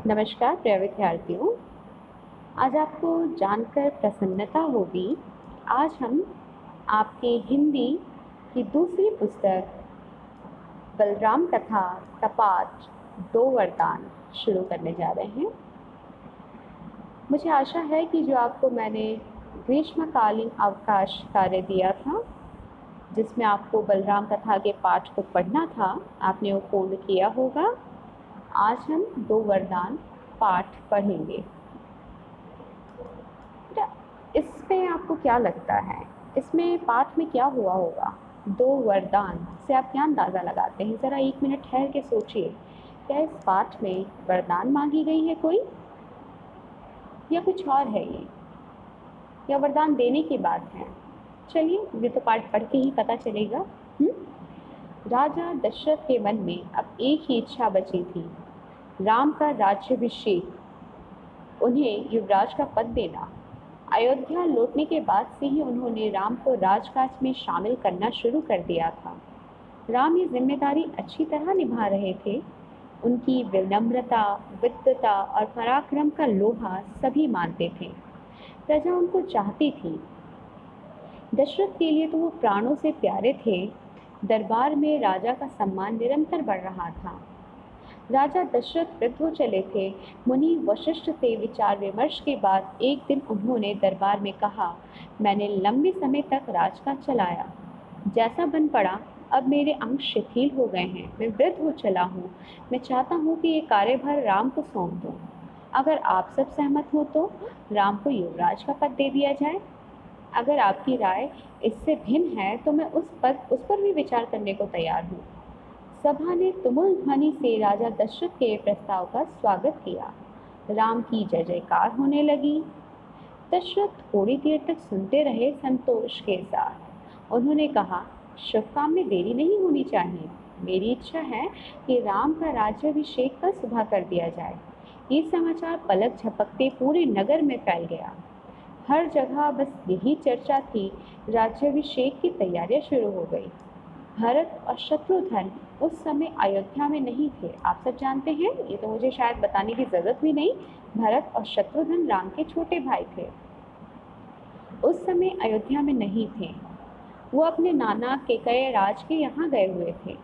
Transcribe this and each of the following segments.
नमस्कार प्रिय विद्यार्थियों। आज आपको जानकर प्रसन्नता होगी। आज हम आपके हिंदी की दूसरी पुस्तक बलराम कथा का पाठ 2 वरदान शुरू करने जा रहे हैं। मुझे आशा है कि जो आपको मैंने ग्रीष्मकालीन अवकाश कार्य दिया था, जिसमें आपको बलराम कथा के पाठ को पढ़ना था, आपने वो पूर्ण किया होगा। आज हम 2 वरदान पाठ पढ़ेंगे। इसमें आपको क्या लगता है, इसमें पाठ में क्या हुआ होगा? 2 वरदान से आप क्या अंदाज़ा लगाते हैं? ज़रा 1 मिनट ठहर के सोचिए। क्या इस पाठ में वरदान मांगी गई है कोई, या कुछ और है ये, या वरदान देने की बात है? चलिए, ये तो पाठ पढ़ के ही पता चलेगा। राजा दशरथ के मन में अब एक ही इच्छा बची थी, राम का राज्याभिषेक, उन्हें युवराज का पद देना। अयोध्या लौटने के बाद से ही उन्होंने राम को राजकाज में शामिल करना शुरू कर दिया था। राम ये जिम्मेदारी अच्छी तरह निभा रहे थे। उनकी विनम्रता, विद्वता और पराक्रम का लोहा सभी मानते थे। प्रजा उनको चाहती थी। दशरथ के लिए तो वो प्राणों से प्यारे थे। दरबार में राजा का सम्मान निरंतर बढ़ रहा था। राजा दशरथ वृद्ध हो चले थे। मुनि वशिष्ठ से विचार विमर्श के बाद एक दिन उन्होंने दरबार में कहा, मैंने लंबे समय तक राजकाज चलाया। जैसा बन पड़ा, अब मेरे अंग शिथिल हो गए हैं। मैं वृद्ध हो चला हूँ। मैं चाहता हूँ कि ये कार्यभार राम को सौंप दूँ। अगर आप सब सहमत हो तो राम को युवराज का पद दे दिया जाए। अगर आपकी राय इससे भिन्न है तो मैं उस पर भी विचार करने को तैयार हूँ। सभा ने तुमुल ध्वनि से राजा दशरथ के प्रस्ताव का स्वागत किया। राम की जय जयकार होने लगी। दशरथ थोड़ी देर तक सुनते रहे संतोष के साथ। उन्होंने कहा, शुभ काम में देरी नहीं होनी चाहिए। मेरी इच्छा है कि राम का राज्याभिषेक कल सुबह कर दिया जाए। ये समाचार पलक झपकते पूरे नगर में फैल गया। हर जगह बस यही चर्चा थी। राज्याभिषेक की तैयारियां शुरू हो गई। भरत और शत्रुघ्न उस समय अयोध्या में नहीं थे। आप सब जानते हैं, ये तो मुझे शायद बताने की जरूरत भी नहीं। भरत और शत्रुघ्न राम के छोटे भाई थे। उस समय अयोध्या में नहीं थे। वो अपने नाना केकय राज के यहाँ गए हुए थे।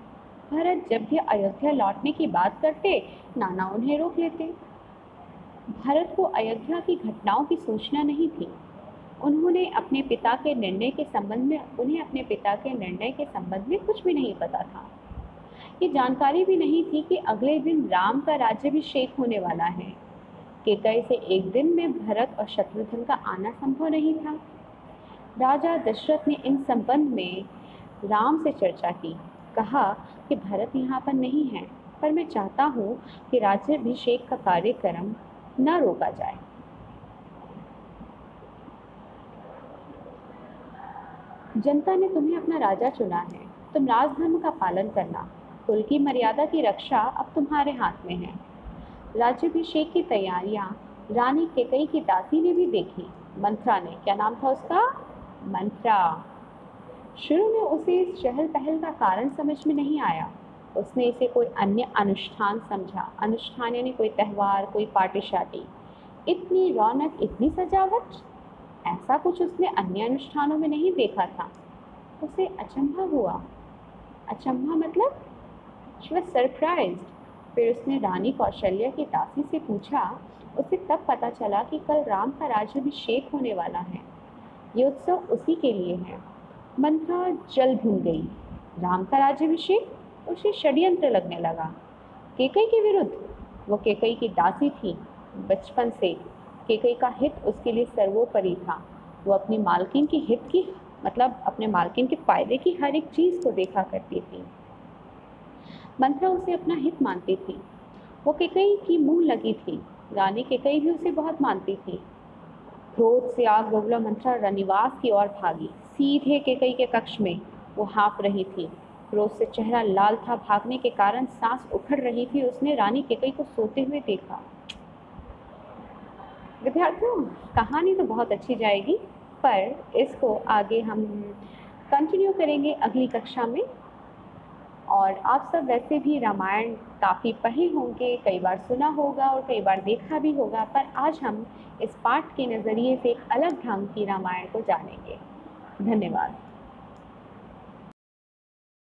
भरत जब भी अयोध्या लौटने की बात करते, नाना उन्हें रोक लेते। भरत को अयोध्या की घटनाओं की सूचना नहीं थी। उन्हें अपने पिता के निर्णय के संबंध में कुछ भी नहीं पता था। ये जानकारी भी नहीं थी कि अगले दिन राम का राज्याभिषेक होने वाला है। केकई से एक दिन में भरत और शत्रुघ्न का आना संभव नहीं था। राजा दशरथ ने इन संबंध में राम से चर्चा की। कहा कि भरत यहाँ पर नहीं है, पर मैं चाहता हूँ कि राज्याभिषेक का कार्यक्रम न रोका जाए। जनता ने तुम्हें अपना राजा चुना है। तुम राजधर्म का पालन करना। कुल की मर्यादा की रक्षा अब तुम्हारे हाथ में है। राज्याभिषेक की तैयारियां रानी केकई की दासी ने भी देखी। मंत्रा ने, क्या नाम था उसका? मंत्रा। शुरू में उसे इस चहल पहल का कारण समझ में नहीं आया। उसने इसे कोई अन्य अनुष्ठान समझा। अनुष्ठान यानी कोई त्यौहार, कोई पार्टी शादी। इतनी रौनक, इतनी सजावट, ऐसा कुछ उसने अन्य अनुष्ठानों में नहीं देखा था। उसे अचंभा हुआ। अचंभा मतलब शी वाज सरप्राइज्ड। फिर उसने रानी कौशल्या की दासी से पूछा। उसे तब पता चला कि कल राम का राज्याभिषेक होने वाला है। ये उत्सव उसी के लिए है। मंत्रा जल भून गई। राम का राज्याभिषेक? उसे षड्यंत्र लगने लगा। केकई के विरुद्ध? वो केकई की दासी थी। बचपन से केकई का हित उसके लिए सर्वोपरि था। वो अपनी मालकिन की हित की, मतलब अपने मालकिन के फायदे की हर एक चीज को देखा करती थी। मंत्रा उसे अपना हित मानती थी। वो केकई की मुंह लगी थी। रानी केकई भी उसे बहुत मानती थी। क्रोध से आग बबूला मंत्रा रनिवास की ओर भागी। सीधे केकई के कक्ष में वो हाँफ रही थी। क्रोध से चेहरा लाल था। भागने के कारण सांस उखड़ रही थी। उसने रानी केकई को सोते हुए देखा। विद्यार्थियों, कहानी तो बहुत अच्छी जाएगी, पर इसको आगे हम कंटिन्यू करेंगे अगली कक्षा में। और आप सब वैसे भी रामायण काफ़ी पढ़े होंगे, कई बार सुना होगा और कई बार देखा भी होगा, पर आज हम इस पाठ के नज़रिए से एक अलग ढंग की रामायण को जानेंगे। धन्यवाद।